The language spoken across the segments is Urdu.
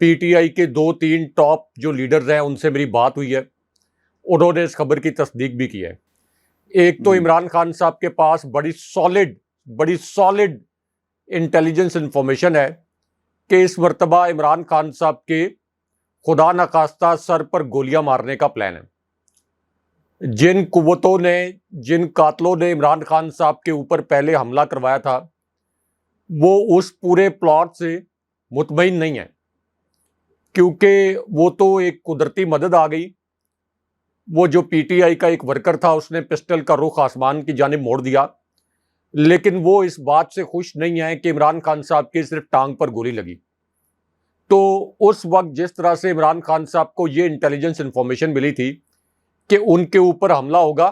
پی ٹی آئی کے 2-3 ٹاپ جو لیڈرز ہیں ان سے میری بات ہوئی ہے، انہوں نے اس خبر کی تصدیق بھی کی ہے۔ ایک تو عمران خان صاحب کے پاس بڑی سالڈ انٹیلیجنس انفارمیشن ہے کہ اس مرتبہ عمران خان صاحب کے خدا نخواستہ سر پر گولیاں مارنے کا پلان ہے۔ جن قوتوں نے، جن قاتلوں نے عمران خان صاحب کے اوپر پہلے حملہ کروایا تھا، وہ اس پورے پلاٹ سے مطمئن نہیں ہیں، کیونکہ وہ تو ایک قدرتی مدد آ گئی۔ وہ جو پی ٹی آئی کا ایک ورکر تھا، اس نے پسٹل کا رخ آسمان کی جانب موڑ دیا، لیکن وہ اس بات سے خوش نہیں ہے کہ عمران خان صاحب کی صرف ٹانگ پر گولی لگی۔ تو اس وقت جس طرح سے عمران خان صاحب کو یہ انٹیلیجنس انفارمیشن ملی تھی کہ ان کے اوپر حملہ ہوگا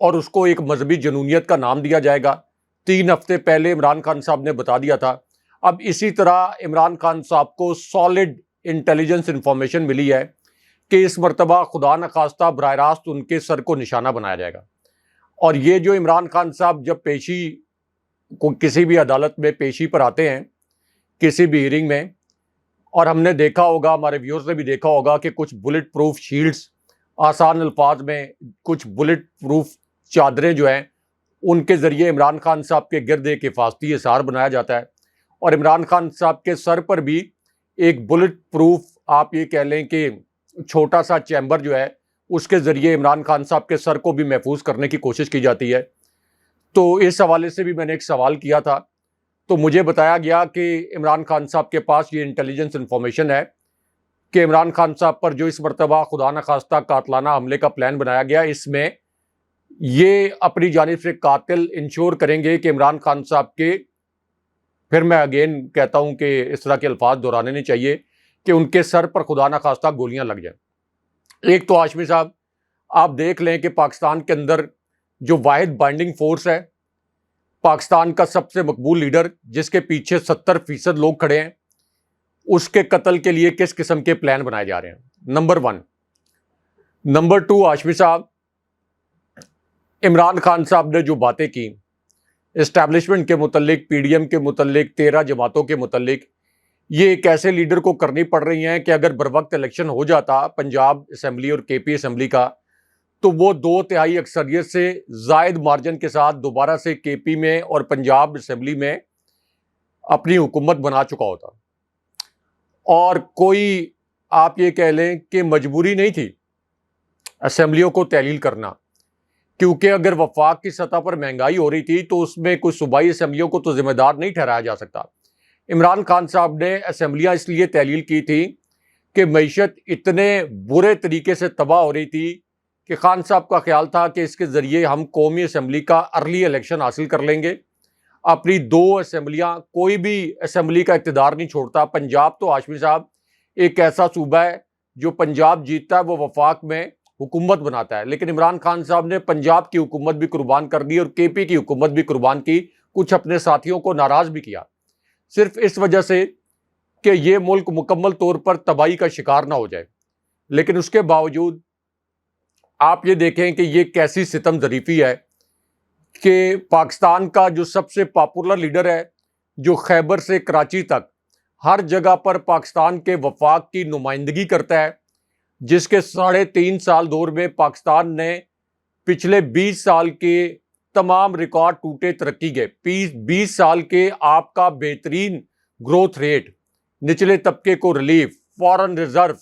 اور اس کو ایک مذہبی جنونیت کا نام دیا جائے گا، 3 ہفتے پہلے عمران خان صاحب نے بتا دیا تھا۔ اب اسی طرح عمران خان صاحب کو سالڈ انٹیلیجنس انفارمیشن ملی ہے کہ اس مرتبہ خدا نخواستہ براہ راست ان کے سر کو نشانہ بنایا جائے گا۔ اور یہ جو عمران خان صاحب جب پیشی کو کسی بھی عدالت میں پیشی پر آتے ہیں، کسی بھی ہیئرنگ میں، اور ہم نے دیکھا ہوگا، ہمارے ویورز نے بھی دیکھا ہوگا کہ کچھ بلٹ پروف شیلڈز، آسان الفاظ میں کچھ بلٹ پروف چادریں جو ہیں ان کے ذریعے عمران خان صاحب کے گرد ایک حفاظتی حصار بنایا جاتا ہے، اور عمران خان صاحب کے سر پر بھی ایک بلٹ پروف، آپ یہ کہہ لیں کہ چھوٹا سا چیمبر جو ہے، اس کے ذریعے عمران خان صاحب کے سر کو بھی محفوظ کرنے کی کوشش کی جاتی ہے۔ تو اس حوالے سے بھی میں نے ایک سوال کیا تھا، تو مجھے بتایا گیا کہ عمران خان صاحب کے پاس یہ انٹیلیجنس انفارمیشن ہے کہ عمران خان صاحب پر جو اس مرتبہ خدا نخواستہ قاتلانہ حملے کا پلان بنایا گیا، اس میں یہ اپنی جانب سے قاتل انشور کریں گے کہ عمران خان صاحب کے، پھر میں اگین کہتا ہوں کہ اس طرح کے الفاظ دہرانے نہیں چاہیے، کہ ان کے سر پر خدا نخواستہ گولیاں لگ جائیں۔ ایک تو ہاشمی صاحب، آپ دیکھ لیں کہ پاکستان کے اندر جو واحد بائنڈنگ فورس ہے، پاکستان کا سب سے مقبول لیڈر جس کے پیچھے 70% لوگ کھڑے ہیں، اس کے قتل کے لیے کس قسم کے پلان بنائے جا رہے ہیں، نمبر 1۔ نمبر 2، ہاشمی صاحب، عمران خان صاحب نے جو باتیں کی اسٹیبلشمنٹ کے متعلق، پی ڈی ایم کے متعلق، 13 جماعتوں کے متعلق، یہ ایک ایسے لیڈر کو کرنی پڑ رہی ہیں کہ اگر بروقت الیکشن ہو جاتا پنجاب اسمبلی اور کے پی اسمبلی کا، تو وہ 2/3 اکثریت سے زائد مارجن کے ساتھ دوبارہ سے کے پی میں اور پنجاب اسمبلی میں اپنی حکومت بنا چکا ہوتا، اور کوئی آپ یہ کہہ لیں کہ مجبوری نہیں تھی اسمبلیوں کو تحلیل کرنا، کیونکہ اگر وفاق کی سطح پر مہنگائی ہو رہی تھی تو اس میں کوئی صوبائی اسمبلیوں کو تو ذمہ دار نہیں ٹھہرایا جا سکتا۔ عمران خان صاحب نے اسمبلیاں اس لیے تحلیل کی تھی کہ معیشت اتنے برے طریقے سے تباہ ہو رہی تھی کہ خان صاحب کا خیال تھا کہ اس کے ذریعے ہم قومی اسمبلی کا ارلی الیکشن حاصل کر لیں گے۔ اپنی 2 اسمبلیاں، کوئی بھی اسمبلی کا اقتدار نہیں چھوڑتا۔ پنجاب تو ہاشمی صاحب ایک ایسا صوبہ ہے جو پنجاب جیتتا ہے وہ وفاق میں حکومت بناتا ہے، لیکن عمران خان صاحب نے پنجاب کی حکومت بھی قربان کر دی اور کے پی کی حکومت بھی قربان کی، کچھ اپنے ساتھیوں کو ناراض بھی کیا، صرف اس وجہ سے کہ یہ ملک مکمل طور پر تباہی کا شکار نہ ہو جائے۔ لیکن اس کے باوجود آپ یہ دیکھیں کہ یہ کیسی ستم ظریفی ہے کہ پاکستان کا جو سب سے پاپولر لیڈر ہے، جو خیبر سے کراچی تک ہر جگہ پر پاکستان کے وفاق کی نمائندگی کرتا ہے، جس کے 3.5 سال دور میں پاکستان نے پچھلے 20 سال کے تمام ریکارڈ ٹوٹے ترقی کے، 20 سال کے آپ کا بہترین گروتھ ریٹ، نچلے طبقے کو ریلیف، فارن ریزرو،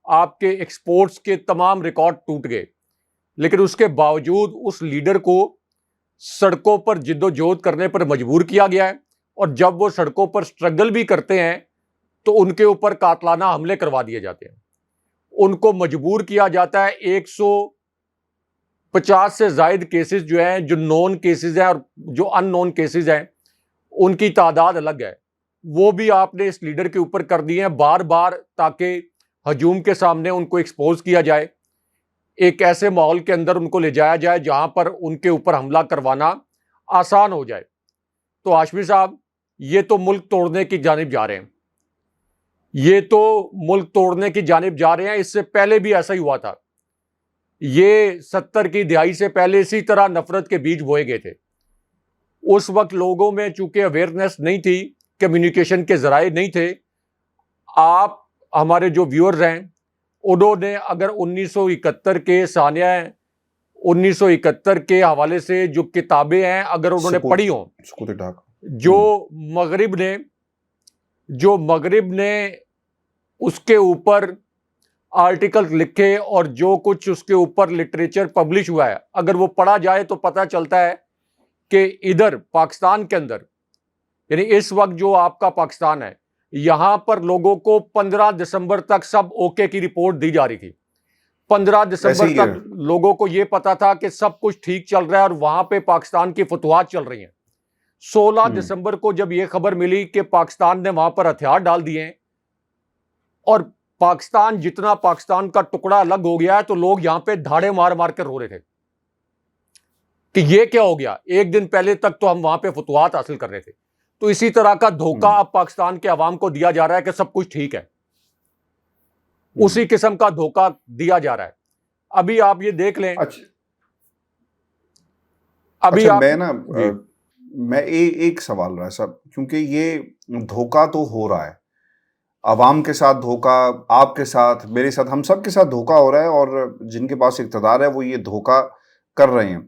آپ کے ایکسپورٹس کے تمام ریکارڈ ٹوٹ گئے، لیکن اس کے باوجود اس لیڈر کو سڑکوں پر جد و جہد کرنے پر مجبور کیا گیا ہے، اور جب وہ سڑکوں پر سٹرگل بھی کرتے ہیں تو ان کے اوپر قاتلانہ حملے کروا دیے جاتے ہیں، ان کو مجبور کیا جاتا ہے۔ 150 سے زائد کیسز جو ہیں، جو نون کیسز ہیں اور جو ان نون کیسز ہیں، ان کی تعداد الگ ہے، وہ بھی آپ نے اس لیڈر کے اوپر کر دی ہیں بار بار، تاکہ ہجوم کے سامنے ان کو ایکسپوز کیا جائے، ایک ایسے ماحول کے اندر ان کو لے جایا جائے جہاں پر ان کے اوپر حملہ کروانا آسان ہو جائے۔ تو ہاشمی صاحب، یہ تو ملک توڑنے کی جانب جا رہے ہیں، یہ تو ملک توڑنے کی جانب جا رہے ہیں۔ اس سے پہلے بھی ایسا ہی ہوا تھا، یہ 70 کی دہائی سے پہلے اسی طرح نفرت کے بیج بوئے گئے تھے۔ اس وقت لوگوں میں چونکہ اویئرنیس نہیں تھی، کمیونیکیشن کے ذرائع نہیں تھے، آپ ہمارے جو ویورز ہیں انہوں نے اگر 1971 کے سانیہ 1971 کے حوالے سے جو کتابیں ہیں اگر انہوں نے پڑھی ہوں، سکوت ڈاک، جو مغرب نے اس کے اوپر آرٹیکل لکھے اور جو کچھ اس کے اوپر لٹریچر پبلش ہوا ہے، اگر وہ پڑھا جائے تو پتہ چلتا ہے کہ ادھر پاکستان کے اندر، یعنی اس وقت جو آپ کا پاکستان ہے، یہاں پر لوگوں کو 15 دسمبر تک سب اوکے کی رپورٹ دی جا رہی تھی. 15 دسمبر تک لوگوں کو یہ پتا تھا کہ سب کچھ ٹھیک چل رہا ہے اور وہاں پہ پاکستان کی فتوحات چل رہی ہیں. 16 دسمبر کو جب یہ خبر ملی کہ پاکستان نے وہاں پر ہتھیار ڈال دیے ہیں اور پاکستان کا ٹکڑا الگ ہو گیا ہے، تو لوگ یہاں پہ دھاڑے مار مار کر رو رہے تھے کہ یہ کیا ہو گیا. ایک دن پہلے تک تو ہم وہاں پہ فتوحات حاصل کر رہے تھے. تو اسی طرح کا دھوکہ اب پاکستان کے عوام کو دیا جا رہا ہے کہ سب کچھ ٹھیک ہے. اسی قسم کا دھوکہ دیا جا رہا ہے. ابھی آپ یہ دیکھ لیں. ابھی میں ایک سوال رہا ہے صاحب، کیونکہ یہ دھوکہ تو ہو رہا ہے، عوام کے ساتھ دھوکہ، آپ کے ساتھ، میرے ساتھ، ہم سب کے ساتھ دھوکہ ہو رہا ہے، اور جن کے پاس اقتدار ہے وہ یہ دھوکہ کر رہے ہیں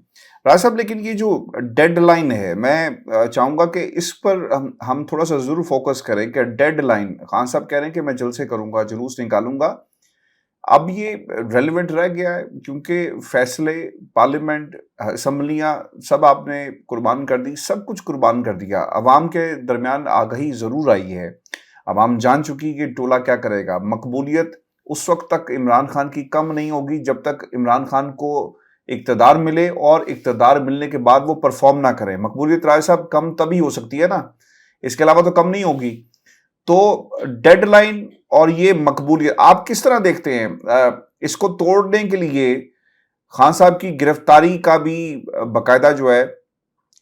راج صاحب. لیکن یہ جو ڈیڈ لائن ہے، میں چاہوں گا کہ اس پر ہم تھوڑا سا ضرور فوکس کریں کہ ڈیڈ لائن، خان صاحب کہہ رہے ہیں کہ میں جلسے کروں گا، جلوس نکالوں گا. اب یہ ریلیونٹ رہ گیا ہے کیونکہ فیصلے، پارلیمنٹ، اسمبلیاں سب آپ نے قربان کر دی، سب کچھ قربان کر دیا. عوام کے درمیان آگہی ضرور آئی ہے، عوام جان چکی کہ ٹولہ کیا کرے گا. مقبولیت اس وقت تک عمران خان کی کم نہیں ہوگی جب تک عمران خان کو اقتدار ملے، اور اقتدار ملنے کے بعد وہ پرفارم نہ کریں. مقبولیت رائے صاحب کم تبھی ہو سکتی ہے نا، اس کے علاوہ تو کم نہیں ہوگی. تو ڈیڈ لائن اور یہ مقبولیت آپ کس طرح دیکھتے ہیں؟ اس کو توڑنے کے لیے خان صاحب کی گرفتاری کا بھی باقاعدہ جو ہے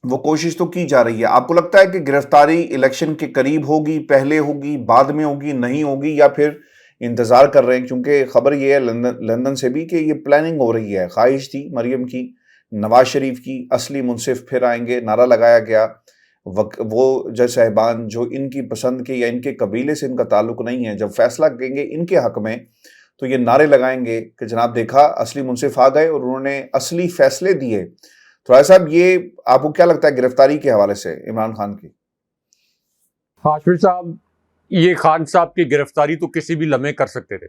وہ کوشش تو کی جا رہی ہے. آپ کو لگتا ہے کہ گرفتاری الیکشن کے قریب ہوگی، پہلے ہوگی، بعد میں ہوگی، نہیں ہوگی، یا پھر انتظار کر رہے ہیں؟ کیونکہ خبر یہ ہے لندن سے بھی کہ یہ پلاننگ ہو رہی ہے. خواہش تھی مریم کی، نواز شریف کی، اصلی منصف پھر آئیں گے، نعرہ لگایا گیا. وہ جج صاحبان جو ان کی پسند کے یا ان کے قبیلے سے ان کا تعلق نہیں ہے، جب فیصلہ کریں گے ان کے حق میں تو یہ نعرے لگائیں گے کہ جناب دیکھا اصلی منصف آ گئے اور انہوں نے اصلی فیصلے دیے. تو رائے صاحب یہ آپ کو کیا لگتا ہے گرفتاری کے حوالے سے عمران خان کی؟ ہاشمی صاحب، یہ خان صاحب کی گرفتاری تو کسی بھی لمحے کر سکتے تھے.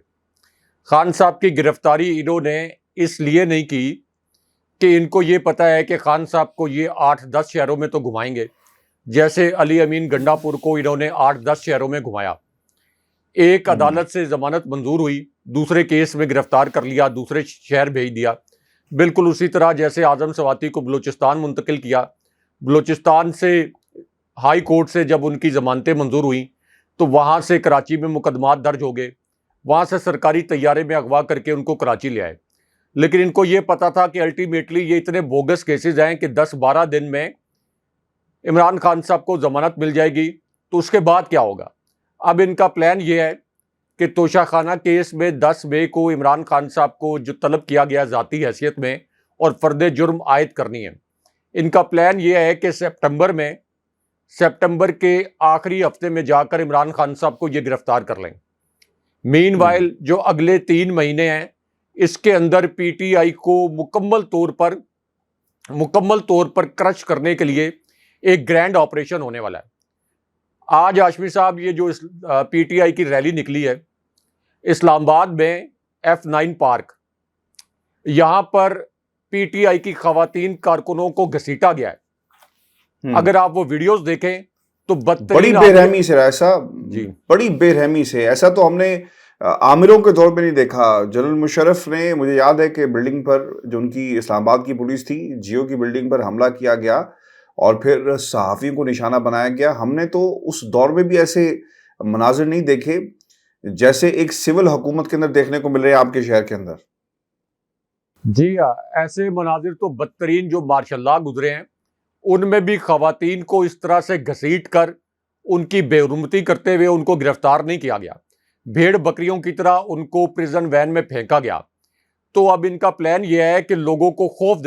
خان صاحب کی گرفتاری انہوں نے اس لیے نہیں کی کہ ان کو یہ پتا ہے کہ خان صاحب کو یہ 8-10 شہروں میں تو گھمائیں گے. جیسے علی امین گنڈا پور کو انہوں نے 8-10 شہروں میں گھمایا، ایک عدالت سے ضمانت منظور ہوئی، دوسرے کیس میں گرفتار کر لیا، دوسرے شہر بھیج دیا. بالکل اسی طرح جیسے اعظم سواتی کو بلوچستان منتقل کیا، بلوچستان سے ہائی کورٹ سے جب ان کی ضمانتیں منظور ہوئیں تو وہاں سے کراچی میں مقدمات درج ہو گئے، وہاں سے سرکاری طیارے میں اغوا کر کے ان کو کراچی لے آئے. لیکن ان کو یہ پتا تھا کہ الٹیمیٹلی یہ اتنے بوگس کیسز ہیں کہ 10-12 دن میں عمران خان صاحب کو ضمانت مل جائے گی، تو اس کے بعد کیا ہوگا. اب ان کا پلان یہ ہے کہ توشہ خانہ کیس میں 10 مئی کو عمران خان صاحب کو جو طلب کیا گیا ذاتی حیثیت میں اور فرد جرم عائد کرنی ہے. ان کا پلان یہ ہے کہ سپٹمبر کے آخری ہفتے میں جا کر عمران خان صاحب کو یہ گرفتار کر لیں. مین وائل جو اگلے 3 مہینے ہیں اس کے اندر پی ٹی آئی کو مکمل طور پر کرش کرنے کے لیے ایک گرینڈ آپریشن ہونے والا ہے. آج ہاشمی صاحب یہ جو پی ٹی آئی کی ریلی نکلی ہے اسلام آباد میں F9 پارک، یہاں پر پی ٹی آئی کی خواتین کارکنوں کو گھسیٹا گیا ہے. اگر آپ وہ ویڈیوز دیکھیں تو بڑی بے رحمی سے رائے صاحب، جی بڑی بے رحمی سے. ایسا تو ہم نے عامروں کے دور پہ نہیں دیکھا. جنرل مشرف نے، مجھے یاد ہے کہ بلڈنگ پر جو ان کی اسلام آباد کی پولیس تھی، جیو کی بلڈنگ پر حملہ کیا گیا اور پھر صحافیوں کو نشانہ بنایا گیا. ہم نے تو اس دور میں بھی ایسے مناظر نہیں دیکھے جیسے ایک سول حکومت کے اندر دیکھنے کو مل رہے ہیں آپ کے شہر کے اندر. جی ہاں، ایسے مناظر تو بدترین جو ماشاء اللہ گزرے ہیں، ان میں بھی خواتین کو اس طرح سے گھسیٹ کر ان کی بے حرمتی کرتے ہوئے ان کو گرفتار نہیں کیا گیا. بھیڑ بکریوں کی طرح ان کو پریزن وین میں پھینکا گیا. تو اب ان کا پلان یہ ہے کہ لوگوں کو خوف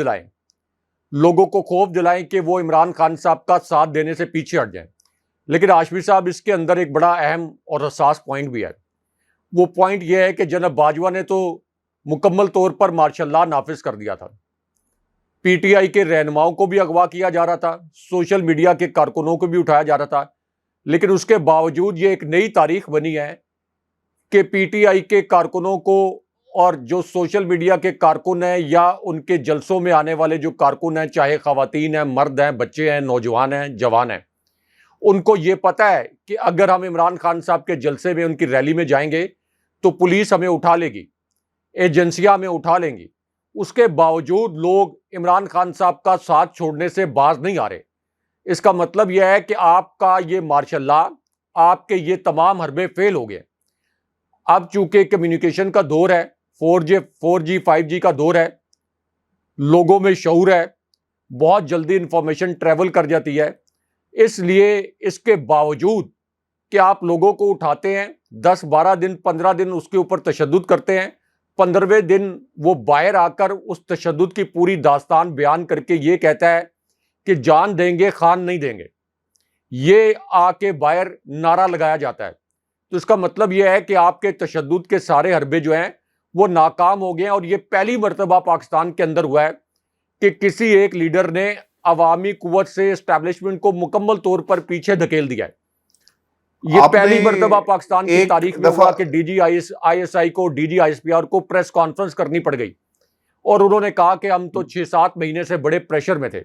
دلائیں کہ وہ عمران خان صاحب کا ساتھ دینے سے پیچھے ہٹ جائیں. لیکن ہاشمی صاحب اس کے اندر ایک بڑا اہم اور حساس پوائنٹ بھی ہے. وہ پوائنٹ یہ ہے کہ جناب باجوہ نے تو مکمل طور پر مارشل لا نافذ کر دیا تھا. پی ٹی آئی کے رہنماؤں کو بھی اغوا کیا جا رہا تھا, سوشل میڈیا کے کارکنوں کو بھی اٹھایا جا رہا تھا, لیکن اس کے باوجود یہ ایک نئی تاریخ بنی ہے کہ پی ٹی آئی کے کارکنوں کو اور جو سوشل میڈیا کے کارکن ہیں یا ان کے جلسوں میں آنے والے جو کارکن ہیں, چاہے خواتین ہیں, مرد ہیں, بچے ہیں, نوجوان ہیں, جوان ہیں, ان کو یہ پتا ہے کہ اگر ہم عمران خان صاحب کے جلسے میں, ان کی ریلی میں جائیں گے تو پولیس ہمیں اٹھا لے گی, ایجنسیاں ہمیں اٹھا لیں گی. اس کے باوجود لوگ عمران خان صاحب کا ساتھ چھوڑنے سے باز نہیں آ رہے. اس کا مطلب یہ ہے کہ آپ کا یہ مارشل لا, آپ کے یہ تمام حربے فیل ہو گئے. اب چونکہ کمیونیکیشن کا دور ہے, 4G 5G کا دور ہے, لوگوں میں شعور ہے, بہت جلدی انفارمیشن ٹریول کر جاتی ہے. اس لیے اس کے باوجود کہ آپ لوگوں کو اٹھاتے ہیں, 10-12 دن 15 دن اس کے اوپر تشدد کرتے ہیں, 15ویں دن وہ باہر آ کر اس تشدد کی پوری داستان بیان کر کے یہ کہتا ہے کہ جان دیں گے خان نہیں دیں گے. یہ آ کے باہر نعرہ لگایا جاتا ہے. تو اس کا مطلب یہ ہے کہ آپ کے تشدد کے سارے حربے جو ہیں وہ ناکام ہو گئے ہیں. اور یہ پہلی مرتبہ پاکستان کے اندر ہوا ہے کہ کسی ایک لیڈر نے عوامی قوت سے اسٹیبلشمنٹ کو مکمل طور پر پیچھے دھکیل دیا ہے. یہ پہلی مرتبہ پاکستان کی تاریخ میں ہوا کہ D G I S I کو, D G I S P R کو پریس کانفرنس کرنی پڑ گئی اور انہوں نے کہا کہ ہم تو 6-7 مہینے سے بڑے پریشر میں تھے.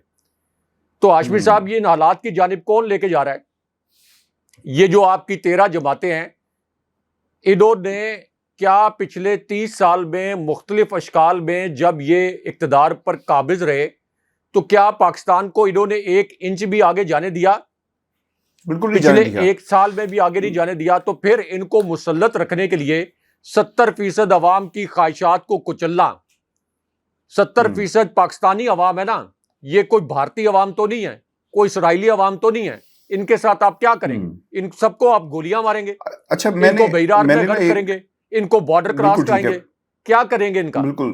تو ہاشمی صاحب یہ ان حالات کی جانب کون لے کے جا رہا ہے؟ یہ جو آپ کی 13 جماعتیں ہیں, انہوں نے کیا پچھلے 30 سال میں مختلف اشکال میں جب یہ اقتدار پر قابض رہے تو کیا پاکستان کو انہوں نے 1 انچ بھی آگے جانے دیا؟ بالکل نہیں پچھلے جانے دیا. 1 سال میں بھی آگے نہیں جانے دیا. تو پھر ان کو مسلط رکھنے کے لیے 70% عوام کی خواہشات کو کچلنا, 70% پاکستانی عوام ہے نا, یہ کوئی بھارتی عوام تو نہیں ہے, کوئی اسرائیلی عوام تو نہیں ہے. ان کے ساتھ آپ کیا کریں گے؟ ان سب کو آپ گولیاں ماریں گے, اچھا ان کو بحیرار میں غرق کریں گے, ان کو بارڈر کراس کرائیں گے, کیا کریں گے ان کا؟ بالکل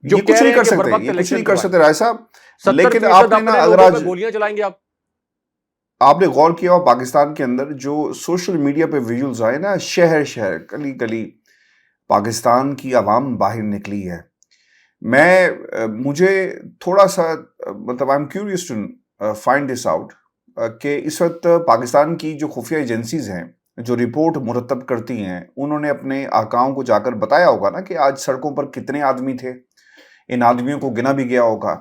جو یہ کچھ نہیں کر سکتے, یہ کچھ نہیں کر سکتے رائے صاحب. لیکن آپ نے نا, اگر آج گولیاں چلائیں گے آپ نے غور کیا ہو پاکستان کے اندر جو سوشل میڈیا پہ ویڈیوز آئے نا, شہر شہر گلی گلی پاکستان کی عوام باہر نکلی ہے. مجھے تھوڑا سا مطلب I am curious to find this out کہ اس وقت پاکستان کی جو خفیہ ایجنسیز ہیں جو رپورٹ مرتب کرتی ہیں, انہوں نے اپنے آقاؤں کو جا کر بتایا ہوگا نا کہ آج سڑکوں پر کتنے آدمی تھے, ان آدمیوں کو گنا بھی گیا ہوگا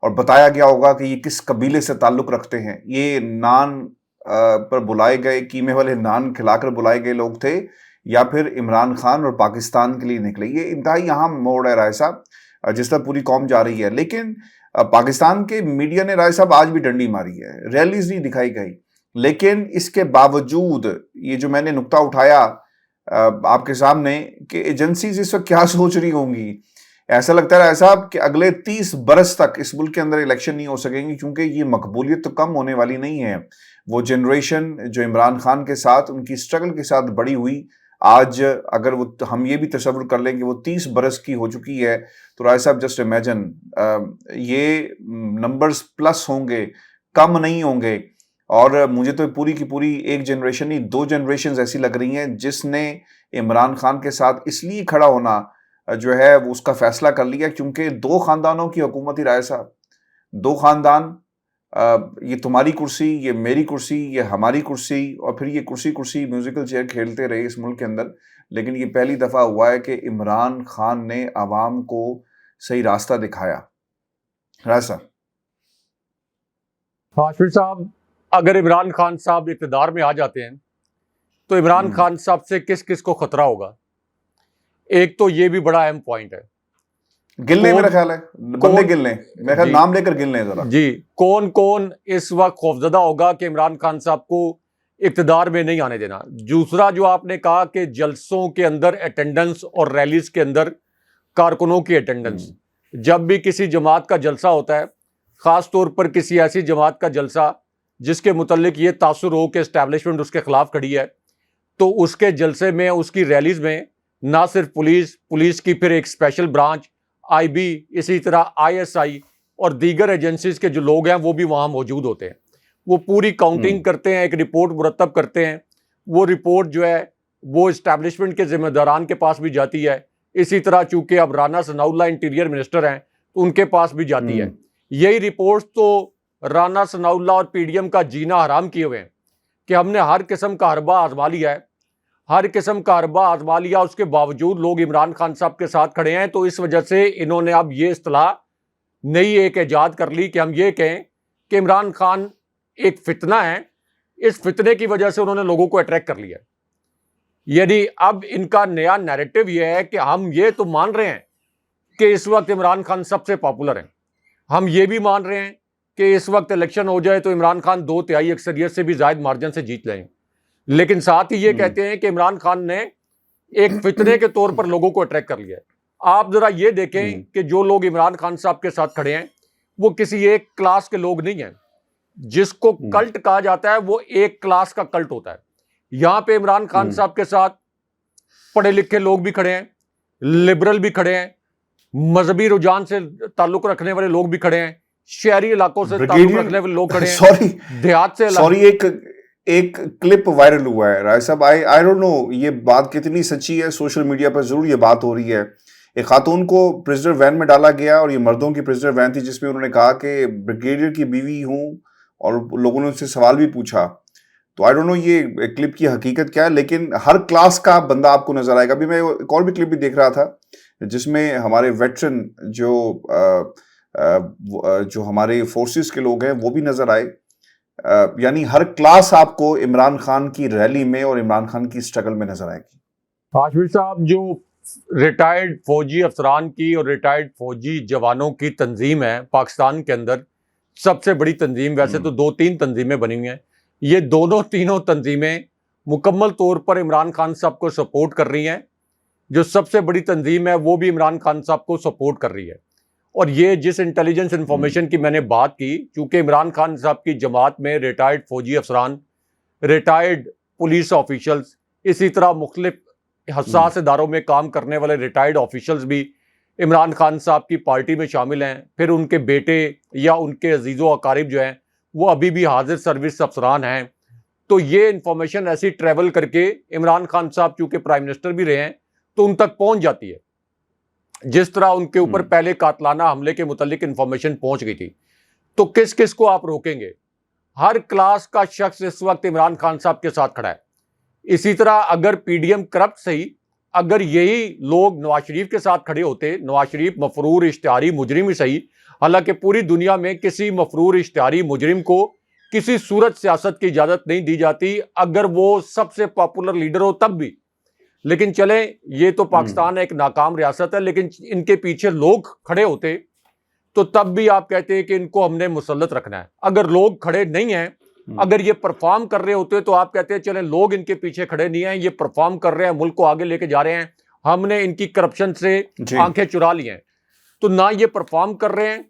اور بتایا گیا ہوگا کہ یہ کس قبیلے سے تعلق رکھتے ہیں, یہ نان پر بلائے گئے, قیمے والے نان کھلا کر بلائے گئے لوگ تھے یا پھر عمران خان اور پاکستان کے لیے نکلے. یہ انتہائی اہم موڑ ہے رائے صاحب, جس طرح پوری قوم جا رہی ہے. لیکن پاکستان کے میڈیا نے رائے صاحب آج بھی ڈنڈی ماری ہے, ریلیز نہیں دکھائی گئی. لیکن اس کے باوجود یہ جو میں نے نقطہ اٹھایا آپ کے سامنے کہ ایجنسیز اس وقت کیا سوچ رہی ہوں گی, ایسا لگتا ہے رائے صاحب کہ اگلے 30 برس تک اس ملک کے اندر الیکشن نہیں ہو سکیں گی, کیونکہ یہ مقبولیت تو کم ہونے والی نہیں ہے. وہ جنریشن جو عمران خان کے ساتھ ان کی سٹرگل کے ساتھ بڑی ہوئی, آج اگر وہ ہم یہ بھی تصور کر لیں کہ وہ 30 برس کی ہو چکی ہے, تو رائے صاحب جسٹ امیجن یہ نمبرز پلس ہوں گے, کم نہیں ہوں گے. اور مجھے تو پوری کی پوری ایک جنریشن نہیں 2 جنریشنز ایسی لگ رہی ہیں جس نے عمران خان کے ساتھ اس لیے کھڑا ہونا جو ہے وہ اس کا فیصلہ کر لیا, کیونکہ 2 خاندانوں کی حکومت ہی رائے صاحب, 2 خاندان, یہ تمہاری کرسی, یہ میری کرسی, یہ ہماری کرسی, اور پھر یہ کرسی میوزیکل چیئر کھیلتے رہے اس ملک کے اندر. لیکن یہ پہلی دفعہ ہوا ہے کہ عمران خان نے عوام کو صحیح راستہ دکھایا. رائے صاحب ہاشمی صاحب, اگر عمران خان صاحب اقتدار میں آ جاتے ہیں تو عمران خان صاحب سے کس کس کو خطرہ ہوگا؟ ایک تو یہ بھی بڑا اہم پوائنٹ ہے, گن لیں, میرا خیال ہے بندے گن لیں, میرا خیال نام لے کر گن لیں ذرا. جی, کون اس وقت خوفزدہ ہوگا کہ عمران خان صاحب کو اقتدار میں نہیں آنے دینا؟ دوسرا جو آپ نے کہا کہ جلسوں کے اندر اٹینڈنس اور ریلیز کے اندر کارکنوں کی اٹینڈنس, جب بھی کسی جماعت کا جلسہ ہوتا ہے, خاص طور پر کسی ایسی جماعت کا جلسہ جس کے متعلق یہ تاثر ہو کہ اسٹیبلشمنٹ اس کے خلاف کھڑی ہے, تو اس کے جلسے میں, اس کی ریلیز میں نہ صرف پولیس کی پھر ایک اسپیشل برانچ, آئی بی, اسی طرح آئی ایس آئی اور دیگر ایجنسیز کے جو لوگ ہیں وہ بھی وہاں موجود ہوتے ہیں. وہ پوری کاؤنٹنگ کرتے ہیں, ایک رپورٹ مرتب کرتے ہیں. وہ رپورٹ جو ہے وہ اسٹیبلشمنٹ کے ذمہ داران کے پاس بھی جاتی ہے. اسی طرح چونکہ اب رانا ثناء اللہ انٹیریئر منسٹر ہیں تو ان کے پاس بھی جاتی ہے. یہی رپورٹس تو رانا ثناء اللہ اور پی ڈی ایم کا جینا حرام کیے ہوئے ہیں کہ ہم نے ہر قسم کا حربہ آزما لیا ہے, ہر قسم کا حربہ آزما لیا, اس کے باوجود لوگ عمران خان صاحب کے ساتھ کھڑے ہیں. تو اس وجہ سے انہوں نے اب یہ اصطلاح نئی ایک ایجاد کر لی کہ ہم یہ کہیں کہ عمران خان ایک فتنہ ہے. اس فتنے کی وجہ سے انہوں نے لوگوں کو اٹریکٹ کر لیا. یعنی اب ان کا نیا نیریٹو یہ ہے کہ ہم یہ تو مان رہے ہیں کہ اس وقت عمران خان سب سے پاپولر ہیں, ہم یہ بھی مان رہے ہیں کہ اس وقت الیکشن ہو جائے تو عمران خان 2/3 اکثریت سے بھی زائد مارجن سے جیت لیں, لیکن ساتھ ہی یہ کہتے ہیں کہ عمران خان نے ایک فتنے کے طور پر لوگوں کو اٹریکٹ کر لیا ہے. آپ ذرا یہ دیکھیں کہ جو لوگ عمران خان صاحب کے ساتھ کھڑے ہیں وہ کسی ایک کلاس کے لوگ نہیں ہیں. جس کو کلٹ کہا جاتا ہے وہ ایک کلاس کا کلٹ ہوتا ہے. یہاں پہ عمران خان صاحب کے ساتھ پڑھے لکھے لوگ بھی کھڑے ہیں, لبرل بھی کھڑے ہیں, مذہبی رجحان سے تعلق رکھنے والے لوگ بھی کھڑے ہیں, شہری علاقوں سے تعلق رکھنے والے لوگ کھڑے ہیں, دیہات سے. سوری, ایک کلپ وائرل ہوا ہے رائے صاحب, آئی ڈونٹ نو یہ بات کتنی سچی ہے, سوشل میڈیا پر ضرور یہ بات ہو رہی ہے. ایک خاتون کو پریزنر وین میں ڈالا گیا اور یہ مردوں کی پریزنر وین تھی جس میں انہوں نے کہا کہ بریگیڈیئر کی بیوی ہوں, اور لوگوں نے ان سے سوال بھی پوچھا. تو آئی ڈونٹ نو یہ کلپ کی حقیقت کیا ہے, لیکن ہر کلاس کا بندہ آپ کو نظر آئے گا. ابھی میں ایک اور بھی کلپ بھی دیکھ رہا تھا جس میں ہمارے ویٹرن جو ہمارے فورسز کے لوگ ہیں وہ بھی نظر آئے. یعنی ہر کلاس آپ کو عمران خان کی ریلی میں اور عمران خان کی سٹرگل میں نظر آئے گی. ہاشمی صاحب, جو ریٹائرڈ فوجی افسران کی اور ریٹائرڈ فوجی جوانوں کی تنظیم ہے پاکستان کے اندر, سب سے بڑی تنظیم, ویسے تو 2-3 تنظیمیں بنی ہوئی ہیں, یہ تینوں تنظیمیں مکمل طور پر عمران خان صاحب کو سپورٹ کر رہی ہیں. جو سب سے بڑی تنظیم ہے وہ بھی عمران خان صاحب کو سپورٹ کر رہی ہے. اور یہ جس انٹیلیجنس انفارمیشن کی میں نے بات کی, چونکہ عمران خان صاحب کی جماعت میں ریٹائرڈ فوجی افسران, ریٹائرڈ پولیس آفیشلز, اسی طرح مختلف حساس اداروں میں کام کرنے والے ریٹائرڈ آفیشلز بھی عمران خان صاحب کی پارٹی میں شامل ہیں. پھر ان کے بیٹے یا ان کے عزیز و اقارب جو ہیں وہ ابھی بھی حاضر سروس افسران ہیں. تو یہ انفارمیشن ایسی ٹریول کر کے عمران خان صاحب چونکہ پرائم منسٹر بھی رہے ہیں تو ان تک پہنچ جاتی ہے, جس طرح ان کے اوپر پہلے قاتلانہ حملے کے متعلق انفارمیشن پہنچ گئی تھی. تو کس کس کو آپ روکیں گے؟ ہر کلاس کا شخص اس وقت عمران خان صاحب کے ساتھ کھڑا ہے. اسی طرح اگر پی ڈی ایم کرپٹ صحیح, اگر یہی لوگ نواز شریف کے ساتھ کھڑے ہوتے, نواز شریف مفرور اشتہاری مجرم ہی صحیح, حالانکہ پوری دنیا میں کسی مفرور اشتہاری مجرم کو کسی صورت سیاست کی اجازت نہیں دی جاتی اگر وہ سب سے پاپولر لیڈر ہو تب بھی. لیکن چلیں, یہ تو پاکستان ایک ناکام ریاست ہے, لیکن ان کے پیچھے لوگ کھڑے ہوتے تو تب بھی آپ کہتے ہیں کہ ان کو ہم نے مسلط رکھنا ہے. اگر لوگ کھڑے نہیں ہیں, اگر یہ پرفارم کر رہے ہوتے تو آپ کہتے ہیں چلیں لوگ ان کے پیچھے کھڑے نہیں ہیں, یہ پرفارم کر رہے ہیں, ملک کو آگے لے کے جا رہے ہیں, ہم نے ان کی کرپشن سے آنکھیں چرا لی ہیں. تو نہ یہ پرفارم کر رہے ہیں,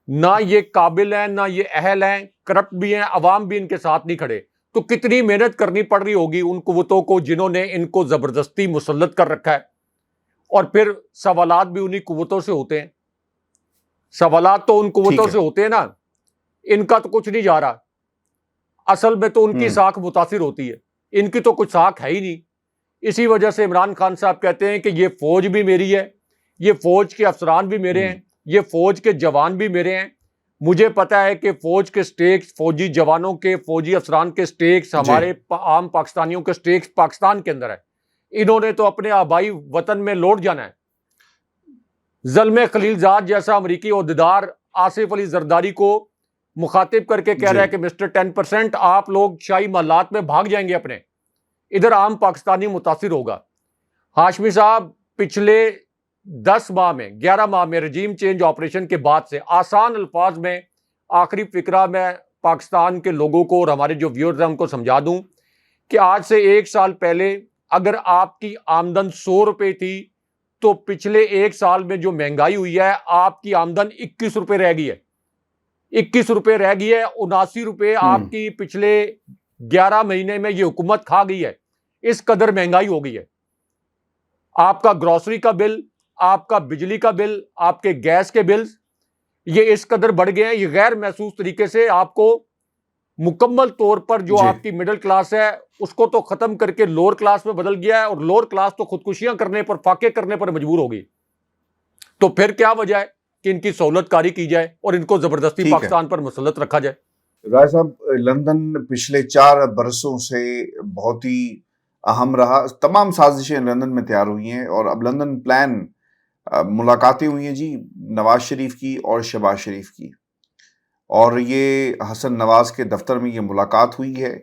نہ یہ قابل ہیں, نہ یہ اہل ہیں, کرپٹ بھی ہیں, عوام بھی ان کے ساتھ نہیں کھڑے. تو کتنی محنت کرنی پڑ رہی ہوگی ان قوتوں کو جنہوں نے ان کو زبردستی مسلط کر رکھا ہے. اور پھر سوالات بھی انہی قوتوں سے ہوتے ہیں, سوالات تو ان قوتوں سے ہوتے ہیں نا, ان کا تو کچھ نہیں جا رہا. اصل میں تو ان کی ساکھ متاثر ہوتی ہے, ان کی تو کچھ ساکھ ہے ہی نہیں. اسی وجہ سے عمران خان صاحب کہتے ہیں کہ یہ فوج بھی میری ہے, یہ فوج کے افسران بھی میرے ہیں, یہ فوج کے جوان بھی میرے ہیں. مجھے پتا ہے کہ فوج کے سٹیکس, فوجی جوانوں کے, فوجی افسران کے سٹیکس, ہمارے عام پاکستانیوں کے سٹیکس پاکستان کے اندر ہے. انہوں نے تو اپنے آبائی وطن میں لوٹ جانا ہے. زلمے خلیل زاد جیسا امریکی عہدیدار آصف علی زرداری کو مخاطب کر کے کہہ رہا ہے کہ مسٹر 10% آپ لوگ شاہی محلات میں بھاگ جائیں گے اپنے, ادھر عام پاکستانی متاثر ہوگا. ہاشمی صاحب, پچھلے 10 ماہ میں 11 ماہ میں رجیم چینج آپریشن کے بعد سے آسان الفاظ میں آخری فکرہ میں پاکستان کے لوگوں کو اور ہمارے جو ویورز ہیں ان کو سمجھا دوں کہ آج سے 1 سال پہلے اگر آپ کی آمدن 100 روپے تھی تو پچھلے 1 سال میں جو مہنگائی ہوئی ہے آپ کی آمدن 21 روپے رہ گئی ہے. 21 روپے رہ گئی ہے. 79 روپے آپ کی پچھلے 11 مہینے میں یہ حکومت کھا گئی ہے. اس قدر مہنگائی ہو گئی ہے. آپ کا گروسری کا بل, آپ کا بجلی کا بل, آپ کے گیس کے بلز, یہ اس قدر بڑھ گئے ہیں, یہ غیر محسوس طریقے سے آپ کو مکمل طور پر جو جی آپ کی مڈل کلاس ہے اس کو تو ختم کر کے لوور کلاس میں بدل گیا ہے، اور لوور کلاس تو خودکشیاں کرنے پر، فاقے کرنے پر مجبور ہوگی. تو پھر کیا وجہ ہے کہ ان کی سہولت کاری کی جائے اور ان کو زبردستی ٹھیک ہے پاکستان پر مسلط رکھا جائے. رائے صاحب، لندن پچھلے 4 برسوں سے بہت ہی اہم رہا. تمام سازشیں لندن میں تیار ہوئی ہیں اور اب لندن پلان ملاقاتیں ہوئی ہیں جی نواز شریف کی اور شہباز شریف کی، اور یہ حسن نواز کے دفتر میں یہ ملاقات ہوئی ہے.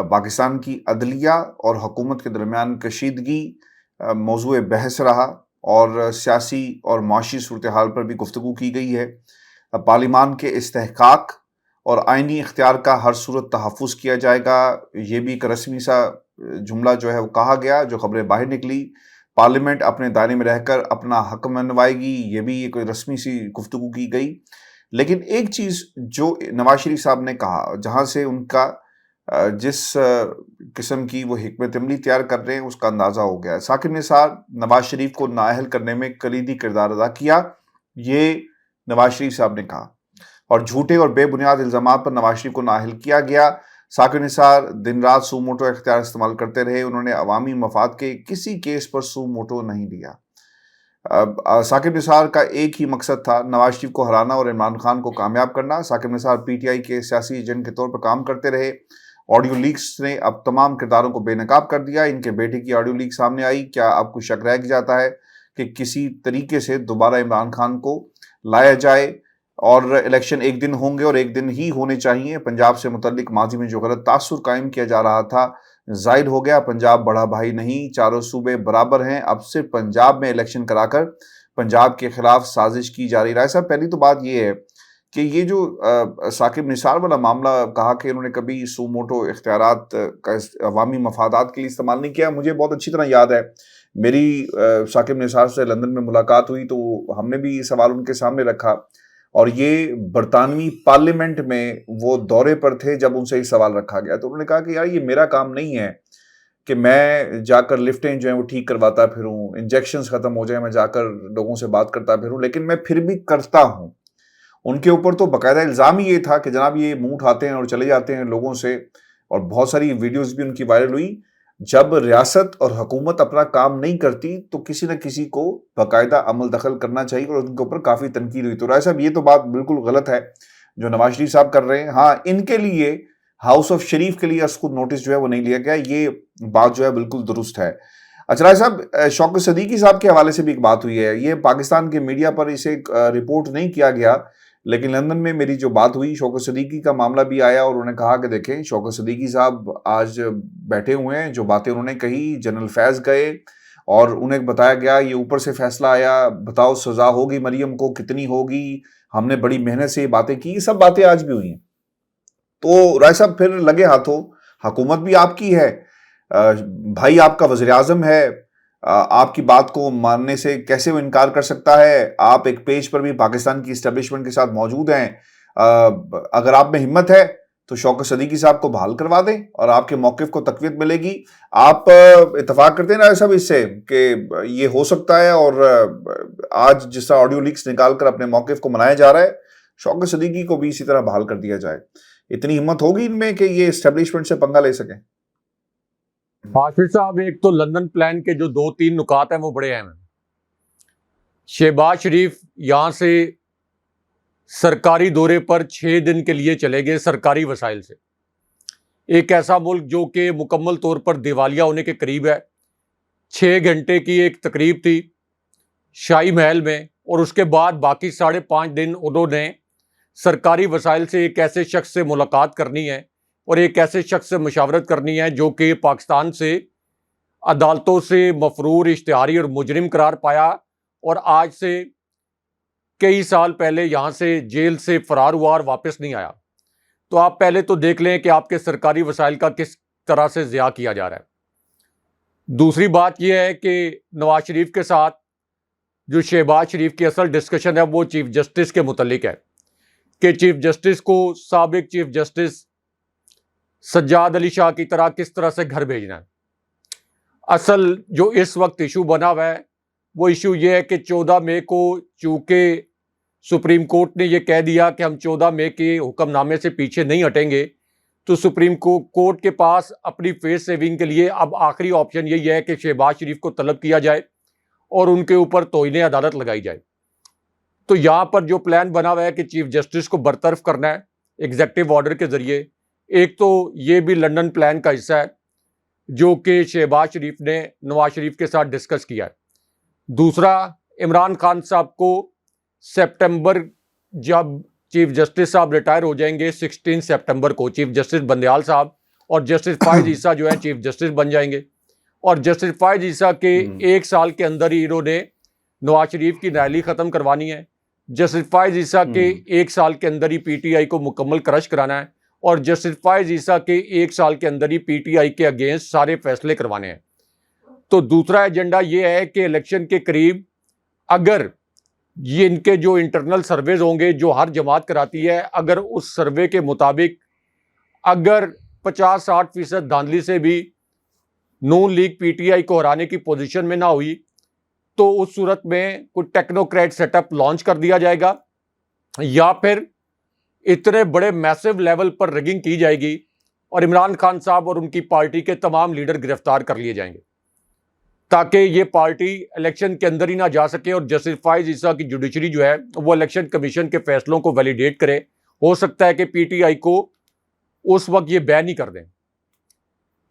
پاکستان کی عدلیہ اور حکومت کے درمیان کشیدگی موضوع بحث رہا، اور سیاسی اور معاشی صورتحال پر بھی گفتگو کی گئی ہے. پارلیمان کے استحقاق اور آئینی اختیار کا ہر صورت تحفظ کیا جائے گا، یہ بھی ایک رسمی سا جملہ جو ہے وہ کہا گیا، جو خبریں باہر نکلی. پارلیمنٹ اپنے دائرے میں رہ کر اپنا حق منوائے گی، یہ بھی ایک رسمی سی گفتگو کی گئی. لیکن ایک چیز جو نواز شریف صاحب نے کہا، جہاں سے ان کا جس قسم کی وہ حکمت عملی تیار کر رہے ہیں اس کا اندازہ ہو گیا ہے. ثاقب نثار نواز شریف کو نااہل کرنے میں کلیدی کردار ادا کیا، یہ نواز شریف صاحب نے کہا، اور جھوٹے اور بے بنیاد الزامات پر نواز شریف کو نااہل کیا گیا. ثاقب نثار دن رات سو موٹو اختیار استعمال کرتے رہے، انہوں نے عوامی مفاد کے کسی کیس پر سو موٹو نہیں لیا. ثاقب نثار کا ایک ہی مقصد تھا، نواز شریف کو ہرانا اور عمران خان کو کامیاب کرنا. Saqib Nisar P T I کے سیاسی ایجنٹ کے طور پر کام کرتے رہے. آڈیو لیکس نے اب تمام کرداروں کو بے نقاب کر دیا. ان کے بیٹے کی آڈیو لیک سامنے آئی. کیا آپ کو شک رہ جاتا ہے کہ کسی طریقے سے دوبارہ عمران خان کو لایا جائے، اور الیکشن ایک دن ہوں گے اور ایک دن ہی ہونے چاہیے؟ پنجاب سے متعلق ماضی میں جو غلط تاثر قائم کیا جا رہا تھا ظاہر ہو گیا. پنجاب بڑا بھائی نہیں، چاروں صوبے برابر ہیں. اب صرف پنجاب میں الیکشن کرا کر پنجاب کے خلاف سازش کی جا رہی. رائے صاحب، پہلی تو بات یہ ہے کہ یہ جو ثاقب نثار والا معاملہ کہا کہ انہوں نے کبھی سو موٹو اختیارات کا عوامی مفادات کے لیے استعمال نہیں کیا، مجھے بہت اچھی طرح یاد ہے. میری ثاقب نثار سے لندن میں ملاقات ہوئی تو ہم نے بھی یہ سوال ان کے سامنے رکھا، اور یہ برطانوی پارلیمنٹ میں وہ دورے پر تھے جب ان سے یہ سوال رکھا گیا. تو انہوں نے کہا کہ یار یہ میرا کام نہیں ہے کہ میں جا کر لفٹیں جو ہیں وہ ٹھیک کرواتا پھروں، انجیکشنز ختم ہو جائیں میں جا کر لوگوں سے بات کرتا پھروں، لیکن میں پھر بھی کرتا ہوں. ان کے اوپر تو باقاعدہ الزام ہی یہ تھا کہ جناب یہ منہ اٹھاتے ہیں اور چلے جاتے ہیں لوگوں سے، اور بہت ساری ویڈیوز بھی ان کی وائرل ہوئی. جب ریاست اور حکومت اپنا کام نہیں کرتی تو کسی نہ کسی کو باقاعدہ عمل دخل کرنا چاہیے، اور ان کے اوپر کافی تنقید ہوئی. تو رائے صاحب، یہ تو بات بالکل غلط ہے جو نواز شریف صاحب کر رہے ہیں. ہاں، ان کے لیے ہاؤس آف شریف کے لیے اس کو نوٹس جو ہے وہ نہیں لیا گیا، یہ بات جو ہے بالکل درست ہے. اچھا رائے صاحب، شوکت صدیقی صاحب کے حوالے سے بھی ایک بات ہوئی ہے. یہ پاکستان کے میڈیا پر اسے رپورٹ نہیں کیا گیا، لیکن لندن میں میری جو بات ہوئی، شوکت صدیقی کا معاملہ بھی آیا، اور انہوں نے کہا کہ دیکھیں شوکت صدیقی صاحب آج بیٹھے ہوئے ہیں، جو باتیں انہوں نے کہی، جنرل فیض گئے اور انہیں بتایا گیا یہ اوپر سے فیصلہ آیا، بتاؤ سزا ہوگی مریم کو کتنی ہوگی، ہم نے بڑی محنت سے یہ باتیں کی. یہ سب باتیں آج بھی ہوئی ہیں. تو رائے صاحب پھر لگے ہاتھوں حکومت بھی آپ کی ہے، بھائی آپ کا وزیر اعظم ہے، آپ کی بات کو ماننے سے کیسے وہ انکار کر سکتا ہے؟ آپ ایک پیج پر بھی پاکستان کی اسٹیبلشمنٹ کے ساتھ موجود ہیں. اگر آپ میں ہمت ہے تو شوکت صدیقی صاحب کو بحال کروا دیں اور آپ کے موقف کو تقویت ملے گی. آپ اتفاق کرتے ہیں نا صاحب اس سے کہ یہ ہو سکتا ہے، اور آج جس طرح آڈیو لیکس نکال کر اپنے موقف کو منایا جا رہا ہے، شوکت صدیقی کو بھی اسی طرح بحال کر دیا جائے. اتنی ہمت ہوگی ان میں کہ یہ اسٹیبلشمنٹ سے پنگا لے سکیں؟ حافظ صاحب، ایک تو لندن پلان کے جو 2-3 نکات ہیں وہ بڑے اہم ہیں. شہباز شریف یہاں سے سرکاری دورے پر 6 دن کے لیے چلے گئے سرکاری وسائل سے. ایک ایسا ملک جو کہ مکمل طور پر دیوالیہ ہونے کے قریب ہے. 6 گھنٹے کی ایک تقریب تھی شاہی محل میں، اور اس کے بعد باقی 5.5 دن انہوں نے سرکاری وسائل سے ایک ایسے شخص سے ملاقات کرنی ہے اور ایک ایسے شخص سے مشاورت کرنی ہے جو کہ پاکستان سے عدالتوں سے مفرور، اشتہاری اور مجرم قرار پایا، اور آج سے کئی سال پہلے یہاں سے جیل سے فرار ہوا اور واپس نہیں آیا. تو آپ پہلے تو دیکھ لیں کہ آپ کے سرکاری وسائل کا کس طرح سے ضیاع کیا جا رہا ہے. دوسری بات یہ ہے کہ نواز شریف کے ساتھ جو شہباز شریف کی اصل ڈسکشن ہے وہ چیف جسٹس کے متعلق ہے کہ چیف جسٹس کو سابق چیف جسٹس سجاد علی شاہ کی کس طرح سے گھر بھیجنا ہے. اصل جو اس وقت ایشو بنا ہوا ہے وہ ایشو یہ ہے کہ 14 مئی کو چونکہ سپریم کورٹ نے یہ کہہ دیا کہ ہم 14 مئی کے حکم نامے سے پیچھے نہیں ہٹیں گے، تو سپریم کورٹ کے پاس اپنی فیس سیونگ کے لیے اب آخری آپشن یہی ہے کہ شہباز شریف کو طلب کیا جائے اور ان کے اوپر توہین عدالت لگائی جائے. تو یہاں پر جو پلان بنا ہوا ہے کہ چیف جسٹس کو برطرف کرنا ہے ایگزیکٹو آرڈر کے ذریعے، ایک تو یہ بھی لنڈن پلان کا حصہ ہے جو کہ شہباز شریف نے نواز شریف کے ساتھ ڈسکس کیا ہے. دوسرا، عمران خان صاحب کو سپٹمبر، جب چیف جسٹس صاحب ریٹائر ہو جائیں گے 16 سپٹمبر کو، چیف جسٹس بندیال صاحب اور جسٹس فائز عیسیٰ جو ہیں چیف جسٹس بن جائیں گے، اور جسٹس فائز عیسیٰ کے 1 سال کے اندر ہی انہوں نے نواز شریف کی نااہلی ختم کروانی ہے. جسٹس فائز عیسیٰ کے 1 سال کے اندر ہی پی ٹی آئی کو مکمل کرش کرانا ہے، اور جسٹس فائز عیسیٰ کے 1 سال کے اندر ہی پی ٹی آئی کے اگینسٹ سارے فیصلے کروانے ہیں. تو دوسرا ایجنڈا یہ ہے کہ الیکشن کے قریب اگر یہ ان کے جو انٹرنل سرویز ہوں گے جو ہر جماعت کراتی ہے، اگر اس سروے کے مطابق اگر 50-60% دھاندلی سے بھی نون لیگ پی ٹی آئی کو ہرانے کی پوزیشن میں نہ ہوئی تو اس صورت میں کوئی ٹیکنوکریٹ سیٹ اپ لانچ کر دیا جائے گا، یا پھر اتنے بڑے میسو لیول پر ریگنگ کی جائے گی اور عمران خان صاحب اور ان کی پارٹی کے تمام لیڈر گرفتار کر لیے جائیں گے تاکہ یہ پارٹی الیکشن کے اندر ہی نہ جا سکے، اور جسٹس فائز عیسیٰ کی جوڈیشری جو ہے وہ الیکشن کمیشن کے فیصلوں کو ویلیڈیٹ کرے. ہو سکتا ہے کہ پی ٹی آئی کو اس وقت یہ بین ہی کر دیں.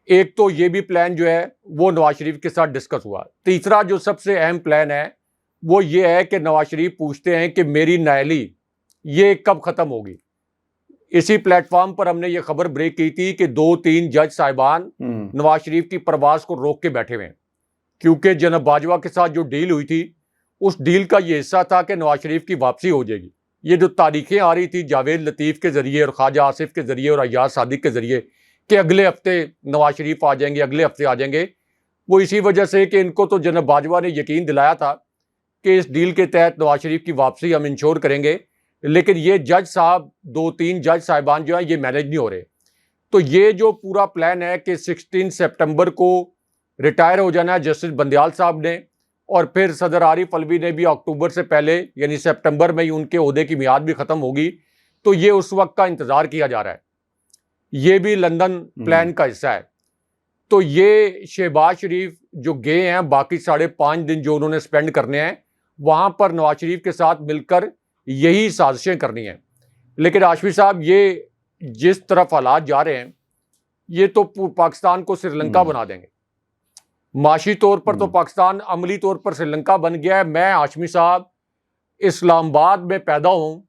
ایک تو یہ بھی پلان جو ہے وہ نواز شریف کے ساتھ ڈسکس ہوا. تیسرا جو سب سے اہم پلان ہے وہ یہ ہے کہ نواز شریف پوچھتے ہیں کہ میری نااہلی یہ کب ختم ہوگی. اسی پلیٹ فارم پر ہم نے یہ خبر بریک کی تھی کہ 2-3 جج صاحبان نواز شریف کی پرواز کو روک کے بیٹھے ہوئے ہیں، کیونکہ جناب باجوہ کے ساتھ جو ڈیل ہوئی تھی اس ڈیل کا یہ حصہ تھا کہ نواز شریف کی واپسی ہو جائے گی. یہ جو تاریخیں آ رہی تھی جاوید لطیف کے ذریعے اور خواجہ آصف کے ذریعے اور ایاز صادق کے ذریعے کہ اگلے ہفتے نواز شریف آ جائیں گے، اگلے ہفتے آ جائیں گے، وہ اسی وجہ سے کہ ان کو تو جناب باجوہ نے یقین دلایا تھا کہ اس ڈیل کے تحت نواز شریف کی واپسی ہم انشور کریں گے، لیکن یہ جج صاحب 2-3 جج صاحبان جو ہیں یہ مینیج نہیں ہو رہے. تو یہ جو پورا پلان ہے کہ 16 سپٹمبر کو ریٹائر ہو جانا ہے جسٹس بندیال صاحب نے، اور پھر صدر عارف الوی نے بھی اکتوبر سے پہلے یعنی سپٹمبر میں ہی ان کے عہدے کی میعاد بھی ختم ہوگی، تو یہ اس وقت کا انتظار کیا جا رہا ہے. یہ بھی لندن پلان کا حصہ ہے. تو یہ شہباز شریف جو گئے ہیں باقی 5.5 دن جو انہوں نے سپینڈ کرنے ہیں وہاں پر نواز شریف کے ساتھ مل کر یہی سازشیں کرنی ہیں. لیکن ہاشمی صاحب یہ جس طرف حالات جا رہے ہیں یہ تو پاکستان کو سری لنکا بنا دیں گے. معاشی طور پر تو پاکستان عملی طور پر سری لنکا بن گیا ہے. میں ہاشمی صاحب اسلام آباد میں پیدا ہوں،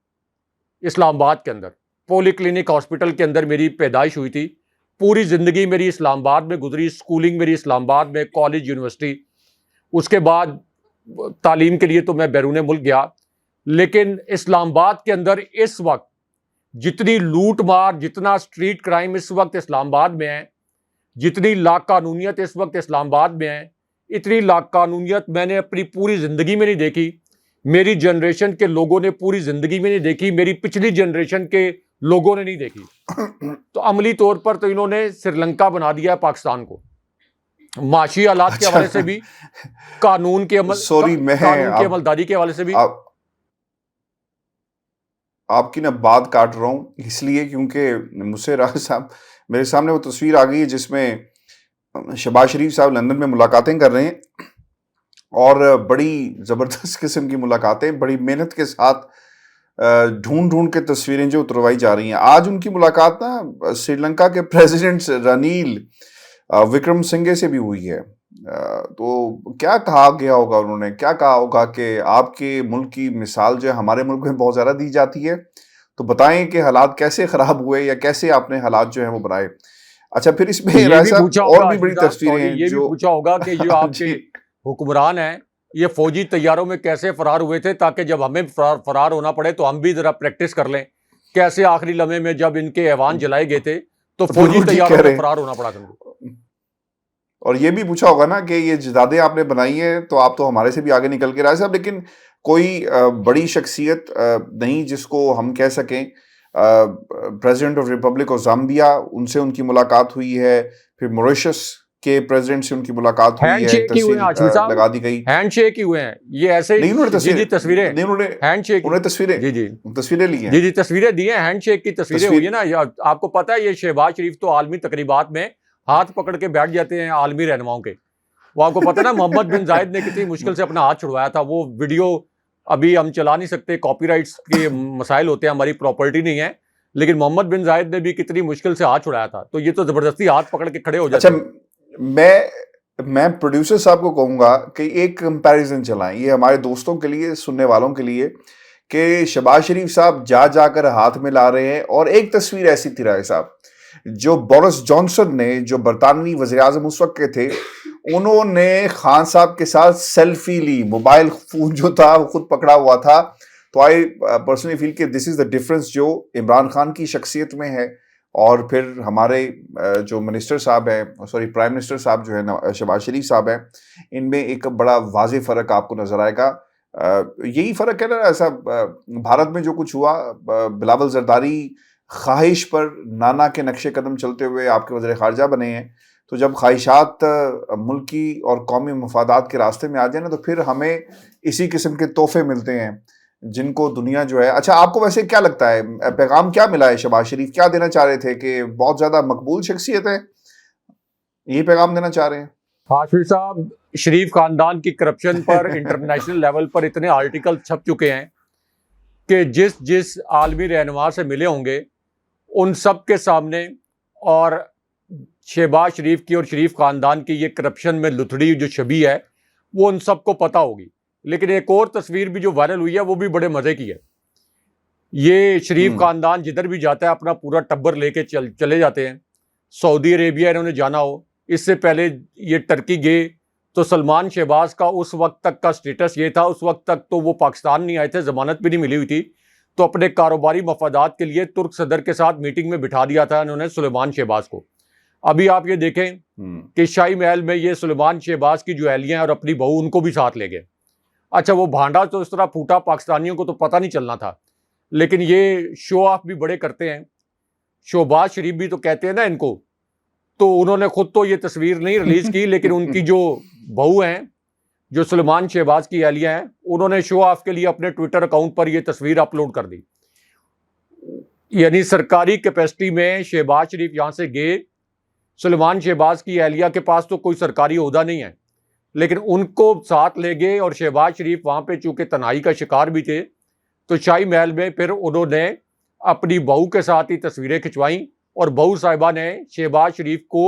اسلام آباد کے اندر پولی کلینک ہاسپٹل کے اندر میری پیدائش ہوئی تھی. پوری زندگی میری اسلام آباد میں گزری، اسکولنگ میری اسلام آباد میں، کالج، یونیورسٹی. اس کے بعد تعلیم کے لیے تو میں بیرون ملک گیا. لیکن اسلام آباد کے اندر اس وقت جتنی لوٹ مار، جتنا اسٹریٹ کرائم اس وقت اسلام آباد میں ہے، جتنی لاقانونیت اس وقت اسلام آباد میں ہے، اتنی لاقانونیت میں نے اپنی پوری زندگی میں نہیں دیکھی. میری جنریشن کے لوگوں نے پوری زندگی میں نہیں دیکھی، میری پچھلی جنریشن کے لوگوں نے نہیں دیکھی. تو عملی طور پر تو انہوں نے سری لنکا بنا دیا ہے پاکستان کو، معاشی حالات کے حوالے سے بھی، قانون کے عملداری کے حوالے سے بھی. آپ کی نا بات کاٹ رہا ہوں اس لیے کیونکہ مجھ سے راز صاحب میرے سامنے وہ تصویر آ گئی ہے جس میں شہباز شریف صاحب لندن میں ملاقاتیں کر رہے ہیں، اور بڑی زبردست قسم کی ملاقاتیں، بڑی محنت کے ساتھ ڈھونڈ کے تصویریں جو اتروائی جا رہی ہیں. آج ان کی ملاقات نا سری لنکا کے پریزیڈنٹ رنیل وکرم سنگھے سے بھی ہوئی ہے. تو کیا کہا گیا ہوگا، انہوں نے کیا کہا ہوگا کہ آپ کے ملک کی مثال جو ہے ہمارے ملک میں بہت زیادہ دی جاتی ہے، تو بتائیں کہ حالات کیسے خراب ہوئے یا کیسے آپ نے حالات جو ہیں وہ بنائے. اچھا پھر اس میں اور بھی بڑی تصویریں ہیں یہ بھی پوچھا ہوگا کہ جو آپ کے حکمران ہیں یہ فوجی طیاروں میں کیسے فرار ہوئے تھے تاکہ جب ہمیں فرار ہونا پڑے تو ہم بھی ذرا پریکٹس کر لیں. کیسے آخری لمحے میں جب ان کے ایوان جلائے گئے تھے تو فوجی طیاروں میں فرار ہونا پڑا. اور یہ بھی پوچھا ہوگا نا کہ یہ جدادیں آپ نے بنائی ہیں تو آپ تو ہمارے سے بھی آگے نکل کے رہے صاحب، لیکن کوئی بڑی شخصیت نہیں جس کو ہم کہہ سکیں president of republic of Zambia, ان سے ان کی ملاقات ہوئی ہے، پھر موریشس کہ پریزیڈنٹ سے ان کی ملاقات ہوئی ہینڈ ہے, شیک ہی ہوئے ہیں ہاشمی صاحب, لگا دی گئی. ہینڈ شیک ہی ہوئے ہیں یہ ایسے نہیں انہوں نے جی جی تصویریں نہیں ہینڈ شیک, انہوں نے تصویریں جی جی تصویریں لی ہیں. جی جی تصویریں دی ہیں, ہینڈ شیک کی تصویریں ہوئی ہیں نا. آپ کو پتا ہے یہ شہباز شریف تو عالمی تقریبات میں ہاتھ پکڑ کے بیٹھ جاتے ہیں عالمی رہنماؤں کے. وہ آپ کو پتا ہے نا محمد بن زائد نے کتنی مشکل سے اپنا ہاتھ چھڑوایا تھا. وہ ویڈیو ابھی ہم چلا نہیں سکتے, کاپی رائٹس کے مسائل ہوتے ہیں, ہماری پراپرٹی نہیں ہے, لیکن محمد بن زائد نے بھی کتنی مشکل سے ہاتھ چھڑایا تھا. تو یہ تو زبردستی ہاتھ پکڑ کے کھڑے ہو جاتے ہیں. اچھا میں پروڈیوسر صاحب کو کہوں گا کہ ایک کمپیریزن چلائیں یہ ہمارے دوستوں کے لیے, سننے والوں کے لیے, کہ شہباز شریف صاحب جا کر ہاتھ میں لا رہے ہیں, اور ایک تصویر ایسی تھی رائے صاحب جو بورس جانسن نے, جو برطانوی وزیر اعظم اس وقت کے تھے, انہوں نے خان صاحب کے ساتھ سیلفی لی, موبائل فون جو تھا وہ خود پکڑا ہوا تھا. تو آئی پرسنلی فیل کہ دس از دا ڈفرنس جو عمران خان کی شخصیت میں ہے اور پھر ہمارے جو منسٹر صاحب ہیں, پرائم منسٹر صاحب جو ہے شہباز شریف صاحب ہیں, ان میں ایک بڑا واضح فرق آپ کو نظر آئے گا. یہی فرق ہے نا, ایسا بھارت میں جو کچھ ہوا, بلاول زرداری خواہش پر نانا کے نقش قدم چلتے ہوئے آپ کے وزیر خارجہ بنے ہیں. تو جب خواہشات ملکی اور قومی مفادات کے راستے میں آ جائیں نا, تو پھر ہمیں اسی قسم کے تحفے ملتے ہیں جن کو دنیا جو ہے. اچھا آپ کو ویسے کیا لگتا ہے, پیغام کیا ملا ہے, شہباز شریف کیا دینا چاہ رہے تھے کہ بہت زیادہ مقبول شخصیت ہے, یہ پیغام دینا چاہ رہے ہیں؟ ہاشمی صاحب, شریف خاندان کی کرپشن پر انٹرنیشنل لیول پر اتنے آرٹیکل چھپ چکے ہیں کہ جس عالمی رہنما سے ملے ہوں گے ان سب کے سامنے, اور شہباز شریف کی اور شریف خاندان کی یہ کرپشن میں لتھڑی جو چھبی ہے وہ ان سب کو پتہ ہوگی. لیکن ایک اور تصویر بھی جو وائرل ہوئی ہے وہ بھی بڑے مزے کی ہے. یہ شریف خاندان جدھر بھی جاتا ہے اپنا پورا ٹبر لے کے چلے جاتے ہیں. سعودی عربیہ انہوں نے جانا ہو, اس سے پہلے یہ ٹرکی گئے, تو سلمان شہباز کا اس وقت تک کا سٹیٹس یہ تھا, اس وقت تک تو وہ پاکستان نہیں آئے تھے, ضمانت بھی نہیں ملی ہوئی تھی, تو اپنے کاروباری مفادات کے لیے ترک صدر کے ساتھ میٹنگ میں بٹھا دیا تھا انہوں نے سلیمان شہباز کو. ابھی آپ یہ دیکھیں کہ شاہی محل میں یہ سلیمان شہباز کی جو اہلیہ ہیں اور اپنی بہو ان کو بھی ساتھ لے گئے. اچھا وہ بھانڈا تو اس طرح پھوٹا پاکستانیوں کو تو پتہ نہیں چلنا تھا, لیکن یہ شو آف بھی بڑے کرتے ہیں. شہباز شریف بھی تو کہتے ہیں نا ان کو, تو انہوں نے خود تو یہ تصویر نہیں ریلیز کی, لیکن ان کی جو بہو ہیں جو سلیمان شہباز کی اہلیہ ہیں, انہوں نے شو آف کے لیے اپنے ٹویٹر اکاؤنٹ پر یہ تصویر اپلوڈ کر دی. یعنی سرکاری کیپیسٹی میں شہباز شریف یہاں سے گئے, سلیمان شہباز کی اہلیہ کے پاس تو کوئی سرکاری عہدہ نہیں ہے, لیکن ان کو ساتھ لے گئے, اور شہباز شریف وہاں پہ چونکہ تنہائی کا شکار بھی تھے, تو شاہی محل میں پھر انہوں نے اپنی بہو کے ساتھ ہی تصویریں کھنچوائیں, اور بہو صاحبہ نے شہباز شریف کو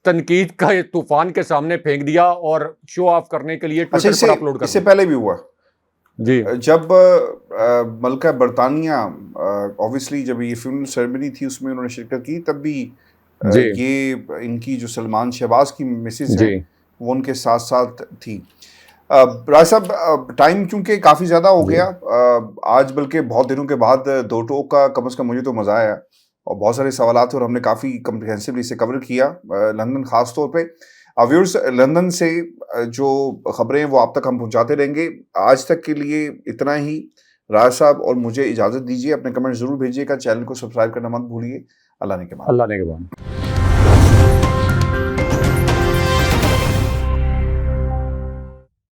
تنقید کا طوفان کے سامنے پھینک دیا اور شو آف کرنے کے لیے ٹویٹر پر اپلوڈ کر دیا. اس سے پہلے بھی ہوا جی, جب ملکہ برطانیہ اوبویسلی جب یہ فیونرل سیریمنی تھی اس میں انہوں نے شرکت کی, تب بھی یہ ان کی جو سلمان شہباز کی مسز ہے وہ ان کے ساتھ ساتھ تھی. رائے صاحب ٹائم چونکہ کافی زیادہ ہو گیا آج, بلکہ بہت دنوں کے بعد دو ٹوک کا کم از کم مجھے تو مزہ آیا, اور بہت سارے سوالات اور ہم نے کافی کمپریہنسولی اسے کور کیا لندن خاص طور پہ. ویورز لندن سے جو خبریں وہ آپ تک ہم پہنچاتے رہیں گے. آج تک کے لیے اتنا ہی. راج صاحب اور مجھے اجازت دیجیے, اپنے کمنٹ ضرور بھیجیے گا, چینل کو سبسکرائب کرنا مت بھولیے. اللہ نے کے بعد.